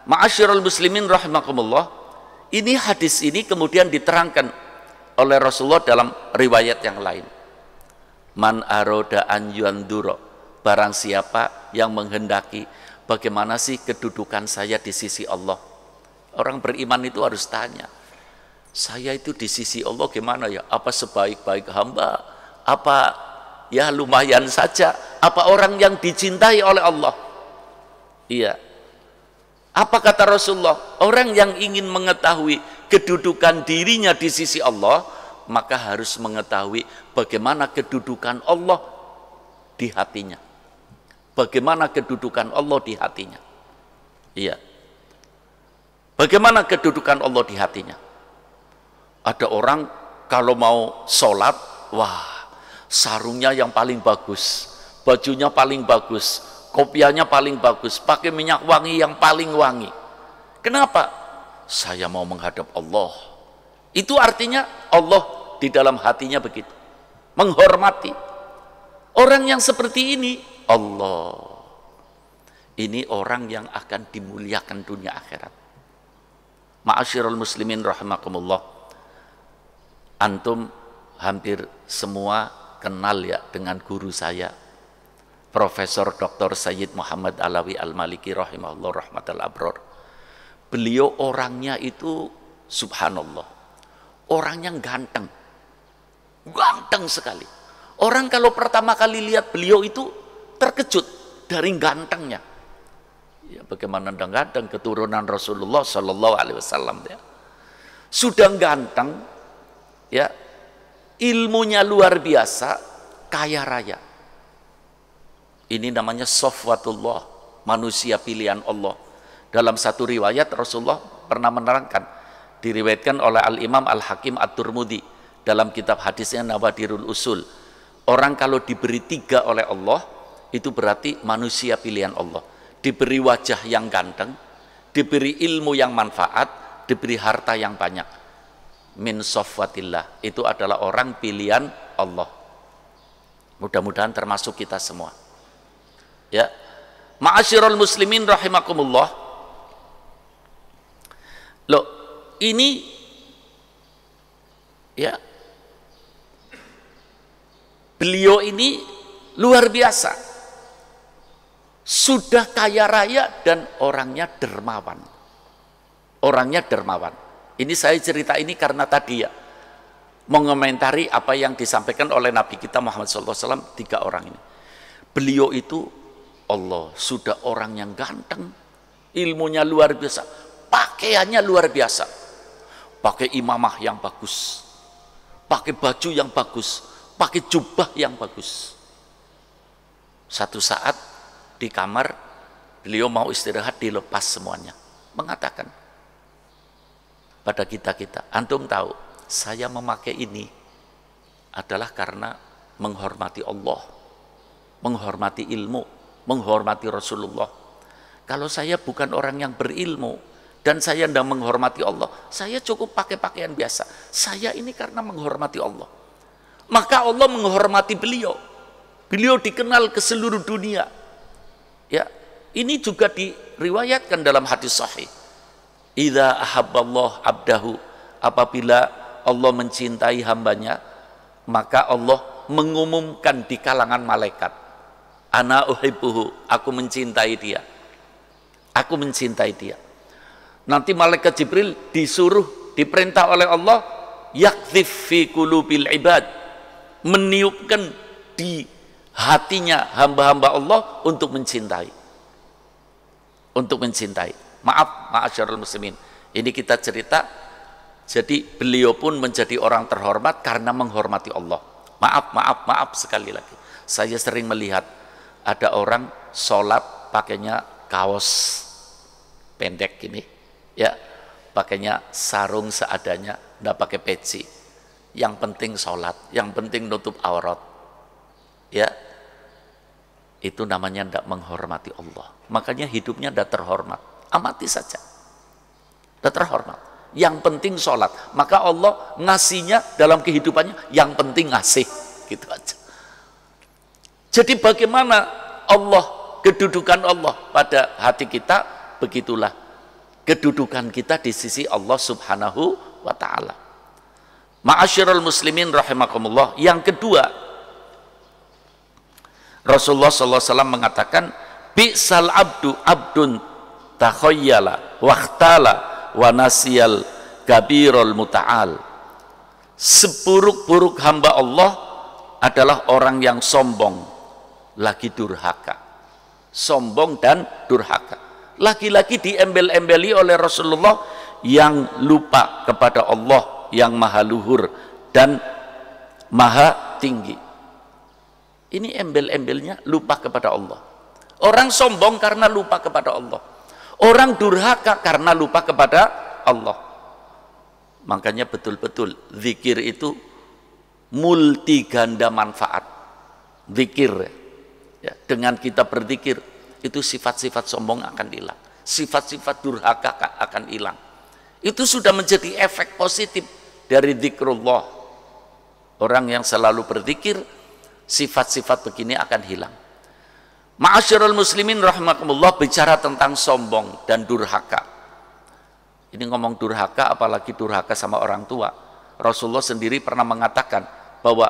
Ma'asyiral muslimin rahimakumullah, ini hadis ini kemudian diterangkan oleh Rasulullah dalam riwayat yang lain. Man aroda an yanduro, barang siapa yang menghendaki bagaimana sih kedudukan saya di sisi Allah. Orang beriman itu harus tanya, saya itu di sisi Allah gimana ya? Apa sebaik-baik hamba? Apa ya lumayan saja? Apa orang yang dicintai oleh Allah? Iya. Apa kata Rasulullah? Orang yang ingin mengetahui kedudukan dirinya di sisi Allah, maka harus mengetahui bagaimana kedudukan Allah di hatinya. Bagaimana kedudukan Allah di hatinya. Iya. Bagaimana kedudukan Allah di hatinya? Ada orang kalau mau sholat, wah, sarungnya yang paling bagus, bajunya paling bagus, kopiahnya paling bagus, pakai minyak wangi yang paling wangi. Kenapa? Saya mau menghadap Allah. Itu artinya Allah di dalam hatinya begitu, menghormati. Orang yang seperti ini, Allah, ini orang yang akan dimuliakan dunia akhirat. Ma'asyiral muslimin rahimakumullah, antum hampir semua kenal ya dengan guru saya, Profesor Dr. Sayyid Muhammad Alawi Al-Maliki rahimahullah rahmatal abror. Beliau orangnya itu subhanallah, orang yang ganteng, ganteng sekali. Orang kalau pertama kali lihat beliau itu terkejut dari gantengnya. Ya, bagaimana ganteng, keturunan Rasulullah Shallallahu Alaihi Wasallam. Ya. Sudah ganteng, ya, ilmunya luar biasa, kaya raya. Ini namanya sofwatullah, manusia pilihan Allah. Dalam satu riwayat Rasulullah pernah menerangkan, diriwayatkan oleh Al-Imam Al-Hakim At-Turmudi dalam kitab hadisnya Nawadirul Usul. Orang kalau diberi 3 oleh Allah, itu berarti manusia pilihan Allah. Diberi wajah yang ganteng, diberi ilmu yang manfaat, diberi harta yang banyak. Min sofwatillah, itu adalah orang pilihan Allah. Mudah-mudahan termasuk kita semua. Ya, ma'asyiral muslimin rahimakumullah. Loh, ini ya, beliau ini luar biasa. Sudah kaya raya dan orangnya dermawan. Orangnya dermawan. Ini saya cerita ini karena tadi ya, mengomentari apa yang disampaikan oleh Nabi kita Muhammad SAW, 3 orang ini. Beliau itu Allah, sudah orang yang ganteng, ilmunya luar biasa, pakaiannya luar biasa, pakai imamah yang bagus, pakai baju yang bagus, pakai jubah yang bagus. Satu saat di kamar beliau mau istirahat, dilepas semuanya, mengatakan pada kita-kita, antum tahu saya memakai ini adalah karena menghormati Allah, menghormati ilmu, menghormati Rasulullah. Kalau saya bukan orang yang berilmu dan saya tidak menghormati Allah, saya cukup pakai pakaian biasa. Saya ini karena menghormati Allah. Maka Allah menghormati beliau. Beliau dikenal ke seluruh dunia. Ya, ini juga diriwayatkan dalam hadis sahih. Idza ahabballah abdahu, apabila Allah mencintai hambanya, maka Allah mengumumkan di kalangan malaikat, ana uhibbuhu, aku mencintai dia. Aku mencintai dia. Nanti malaikat Jibril disuruh, diperintah oleh Allah, yakdzif fi qulubil ibad, meniupkan di hatinya hamba-hamba Allah untuk mencintai. Untuk mencintai. Maaf, ma'asyiral muslimin. Ini kita cerita, jadi beliau pun menjadi orang terhormat karena menghormati Allah. Maaf sekali lagi. Saya sering melihat ada orang sholat pakainya kaos pendek gini, ya, pakainya sarung seadanya, nggak pakai peci. Yang penting sholat, yang penting nutup aurat. Ya, itu namanya tidak menghormati Allah. Makanya hidupnya tidak terhormat. Amati saja, tidak terhormat. Yang penting sholat, maka Allah ngasihnya dalam kehidupannya, yang penting ngasih, gitu aja. Jadi bagaimana Allah, kedudukan Allah pada hati kita, begitulah kedudukan kita di sisi Allah subhanahu wa ta'ala. Ma'asyiral muslimin rahimakumullah. Yang kedua, Rasulullah SAW mengatakan, bi'sal abdun takhayyala wahtala wa nasiyal kabirul muta'al. Seburuk-buruk hamba Allah adalah orang yang sombong lagi durhaka. Sombong dan durhaka. Lagi-lagi diembel-embeli oleh Rasulullah, yang lupa kepada Allah yang maha luhur dan maha tinggi. Ini embel-embelnya lupa kepada Allah. Orang sombong karena lupa kepada Allah. Orang durhaka karena lupa kepada Allah. Makanya betul-betul zikir itu multi ganda manfaat. Zikir, ya, dengan kita berzikir itu sifat-sifat sombong akan hilang, sifat-sifat durhaka akan hilang. Itu sudah menjadi efek positif dari zikrullah. Orang yang selalu berzikir, sifat-sifat begini akan hilang. Ma'asyiral muslimin rahimakumullah, bicara tentang sombong dan durhaka. Ini ngomong durhaka, apalagi durhaka sama orang tua. Rasulullah sendiri pernah mengatakan bahwa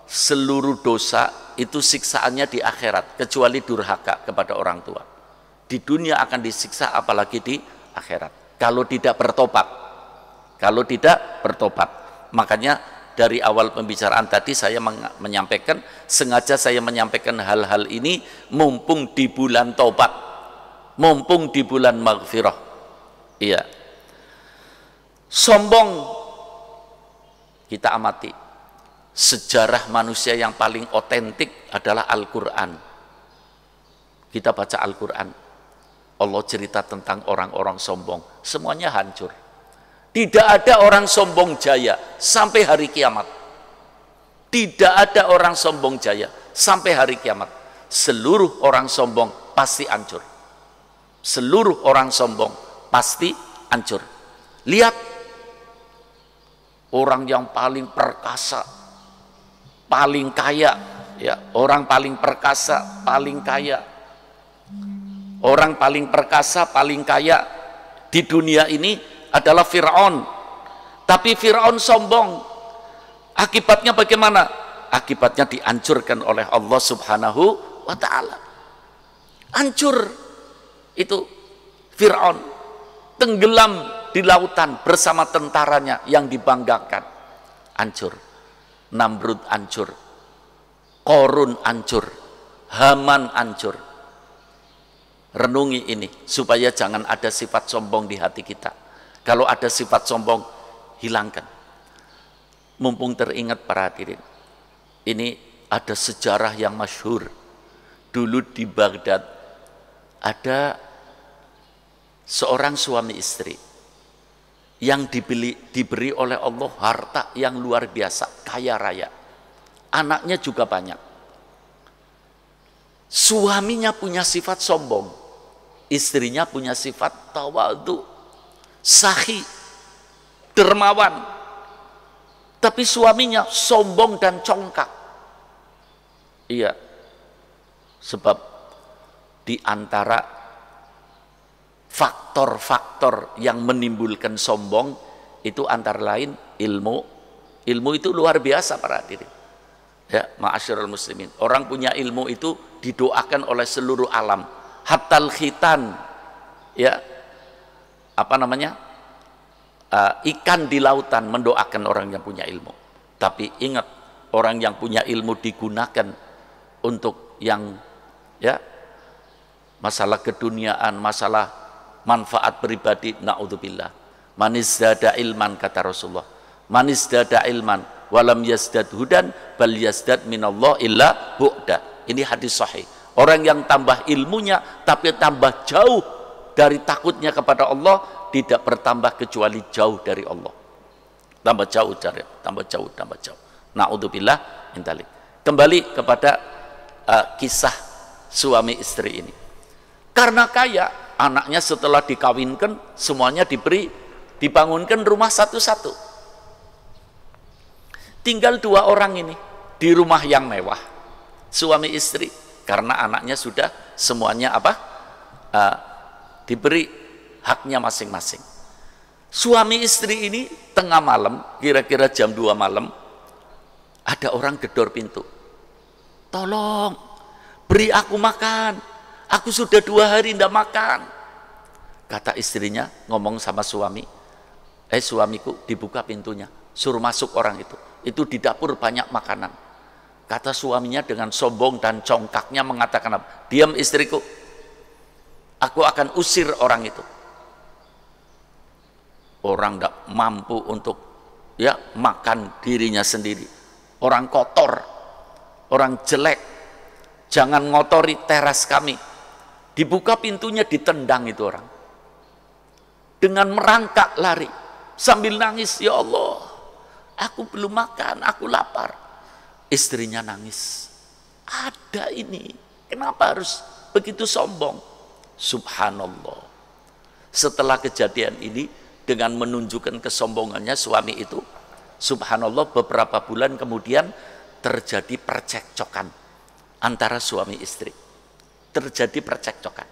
seluruh dosa itu siksaannya di akhirat, kecuali durhaka kepada orang tua. Di dunia akan disiksa, apalagi di akhirat. Kalau tidak bertobat. Kalau tidak bertobat. Makanya dari awal pembicaraan tadi saya menyampaikan, sengaja saya menyampaikan hal-hal ini mumpung di bulan tobat, mumpung di bulan maghfirah. Iya. Sombong, kita amati. Sejarah manusia yang paling otentik adalah Al-Quran. Kita baca Al-Quran, Allah cerita tentang orang-orang sombong, semuanya hancur. Tidak ada orang sombong jaya sampai hari kiamat. Tidak ada orang sombong jaya sampai hari kiamat. Seluruh orang sombong pasti hancur. Seluruh orang sombong pasti hancur. Lihat orang yang paling perkasa, paling kaya, ya, orang paling perkasa, paling kaya. Orang paling perkasa, paling kaya di dunia ini adalah Fir'aun. Tapi Fir'aun sombong. Akibatnya bagaimana? Akibatnya dihancurkan oleh Allah subhanahu wa ta'ala. Hancur itu Fir'aun, tenggelam di lautan bersama tentaranya yang dibanggakan. Hancur. Namrud hancur, Qorun hancur, Haman hancur. Renungi ini supaya jangan ada sifat sombong di hati kita. Kalau ada sifat sombong, hilangkan. Mumpung teringat para hadirin, ini ada sejarah yang masyhur. Dulu di Baghdad ada seorang suami istri yang diberi oleh Allah harta yang luar biasa, kaya raya. Anaknya juga banyak. Suaminya punya sifat sombong, istrinya punya sifat tawadhu, sahi, dermawan. Tapi suaminya sombong dan congkak. Iya, sebab di antara faktor-faktor yang menimbulkan sombong itu antara lain ilmu. Ilmu itu luar biasa para hadirin. Ya, ma'asyiral muslimin. Orang punya ilmu itu didoakan oleh seluruh alam. Hattal khitan, ya, apa namanya, ikan di lautan mendoakan orang yang punya ilmu. Tapi ingat, orang yang punya ilmu digunakan untuk yang, ya, masalah keduniaan, masalah manfaat pribadi, na'udzubillah. Manizdada ilman, kata Rasulullah, manizdada ilman walam yazdad hudan bal yazdad minallah illa bu'da. Ini hadis sahih. Orang yang tambah ilmunya tapi tambah jauh dari takutnya kepada Allah, tidak bertambah kecuali jauh dari Allah. Tambah jauh, tambah jauh, tambah jauh. Na'udzubillah min dzalik. Kembali kepada kisah suami istri ini. Karena kaya, anaknya setelah dikawinkan semuanya dibangunkan rumah satu-satu. Tinggal 2 orang ini di rumah yang mewah, suami istri, karena anaknya sudah semuanya diberi haknya masing-masing. Suami istri ini tengah malam, kira-kira jam 2 malam, ada orang gedor pintu. Tolong, beri aku makan. Aku sudah 2 hari tidak makan. Kata istrinya, ngomong sama suami, suamiku, dibuka pintunya, suruh masuk orang itu. Itu di dapur banyak makanan. Kata suaminya dengan sombong dan congkaknya mengatakan, diam istriku, aku akan usir orang itu. Orang tidak mampu untuk makan dirinya sendiri. Orang kotor, orang jelek, jangan ngotori teras kami. Dibuka pintunya, ditendang itu orang. Dengan merangkak lari, sambil nangis, ya Allah, aku belum makan, aku lapar. Istrinya nangis. Ada ini, kenapa harus begitu sombong? Subhanallah. Setelah kejadian ini, dengan menunjukkan kesombongannya suami itu, subhanallah, beberapa bulan kemudian terjadi percekcokan antara suami istri. Terjadi percekcokan.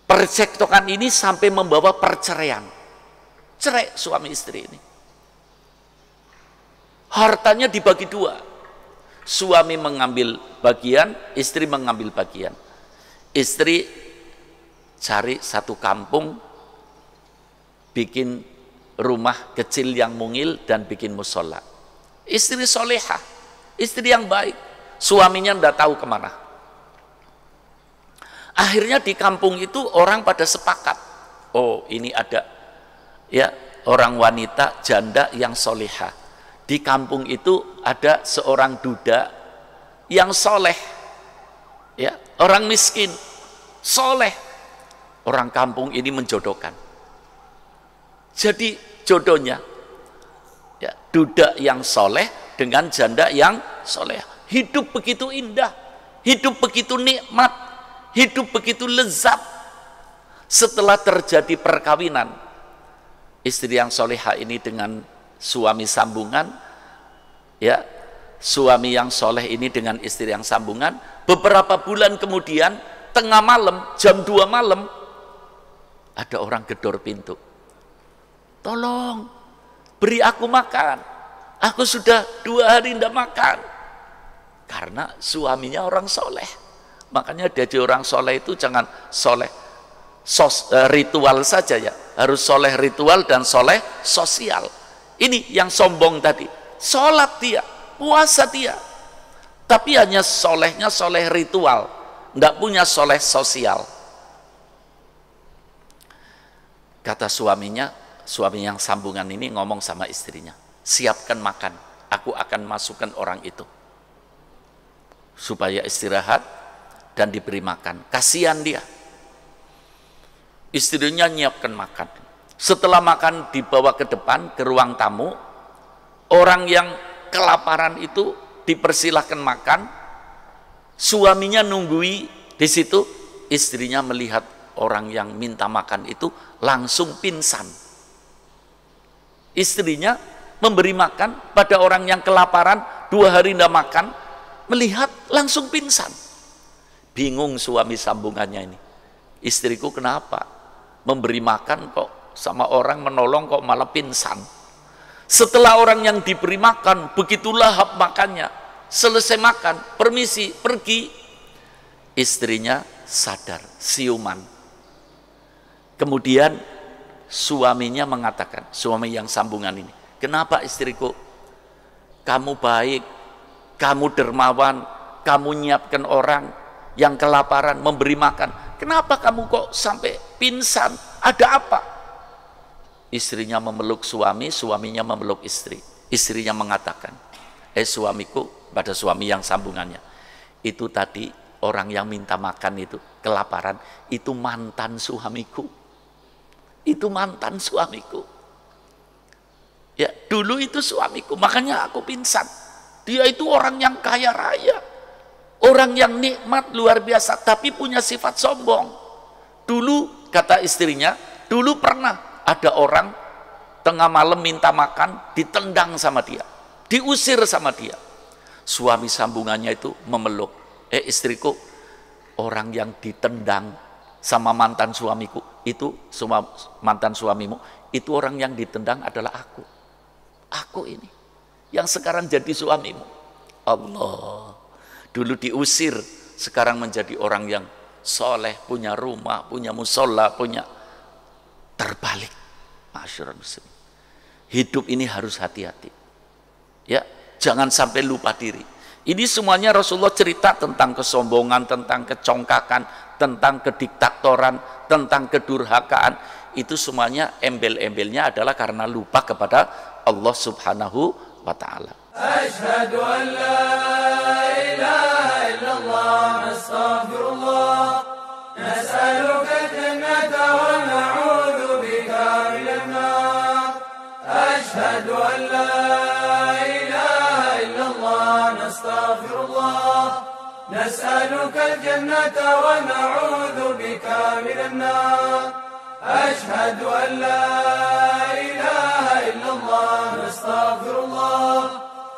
Percekcokan ini sampai membawa perceraian. Cerai suami istri ini. Hartanya dibagi 2. Suami mengambil bagian, istri mengambil bagian. Istri cari satu kampung, bikin rumah kecil yang mungil dan bikin musola. Istri solehah, istri yang baik. Suaminya tidak tahu kemana. Akhirnya di kampung itu orang pada sepakat, oh ini ada orang wanita janda yang solehah. Di kampung itu ada seorang duda yang soleh, orang miskin, soleh. Orang kampung ini menjodohkan. Jadi jodohnya duda yang soleh dengan janda yang soleh. Hidup begitu indah, hidup begitu nikmat, hidup begitu lezat. Setelah terjadi perkawinan, istri yang soleha ini dengan suami sambungan, suami yang soleh ini dengan istri yang sambungan. Beberapa bulan kemudian, tengah malam, jam 2 malam, ada orang gedor pintu. Tolong, beri aku makan. Aku sudah 2 hari tidak makan. Karena suaminya orang soleh. Makanya jadi orang soleh itu jangan soleh ritual saja ya. Harus soleh ritual dan soleh sosial. Ini yang sombong tadi. Sholat dia, puasa dia. Tapi hanya solehnya soleh ritual. Tidak punya soleh sosial. Kata suaminya, suami yang sambungan ini ngomong sama istrinya, siapkan makan, aku akan masukkan orang itu supaya istirahat dan diberi makan. Kasihan dia. Istrinya nyiapkan makan. Setelah makan dibawa ke depan ke ruang tamu, orang yang kelaparan itu dipersilahkan makan. Suaminya nunggui di situ, istrinya melihat orang yang minta makan itu langsung pingsan. Istrinya memberi makan pada orang yang kelaparan 2 hari tidak makan, melihat langsung pingsan. Bingung suami sambungannya ini, istriku kenapa memberi makan kok sama orang menolong kok malah pingsan. Setelah orang yang diberi makan begitu lahap makannya, selesai makan, permisi pergi, istrinya sadar, siuman. Kemudian suaminya mengatakan, suami yang sambungan ini, kenapa istriku, kamu baik, kamu dermawan, kamu nyiapkan orang yang kelaparan, memberi makan, kenapa kamu kok sampai pingsan, ada apa? Istrinya memeluk suami, suaminya memeluk istri. Istrinya mengatakan, suamiku, pada suami yang sambungannya, itu tadi orang yang minta makan itu kelaparan, itu mantan suamiku. Itu mantan suamiku. Ya, dulu itu suamiku, makanya aku pingsan. Dia itu orang yang kaya raya, orang yang nikmat luar biasa, tapi punya sifat sombong. Dulu kata istrinya, dulu pernah ada orang tengah malam minta makan, ditendang sama dia, diusir sama dia. Suami sambungannya itu memeluk, istriku, orang yang ditendang sama mantan suamiku itu, mantan suamimu itu, orang yang ditendang adalah aku ini yang sekarang jadi suamimu. Allah, dulu diusir, sekarang menjadi orang yang soleh, punya rumah, punya musola, punya. Terbalik. Masyarul muslim, hidup ini harus hati-hati ya, jangan sampai lupa diri. Ini semuanya Rasulullah cerita tentang kesombongan, tentang kecongkakan, tentang kediktatoran, tentang kedurhakaan. Itu semuanya embel-embelnya adalah karena lupa kepada Allah subhanahu wa ta'ala. Asyhadu an la ilaha illallah, nastaghfirullah, nas'aluka jannata wa na'udzu bika minan nar. Asyhadu an la ilaha illallah, nastaghfirullah, nas'aluka jannata wa na'udzu bika minan nar. أشهد أن لا إله إلا الله نستغفر الله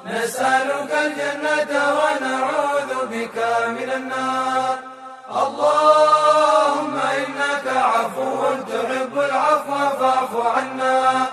نسألك الجنة ونعوذ بك من النار اللهم إنك عفو تحب العفو فاعف عنا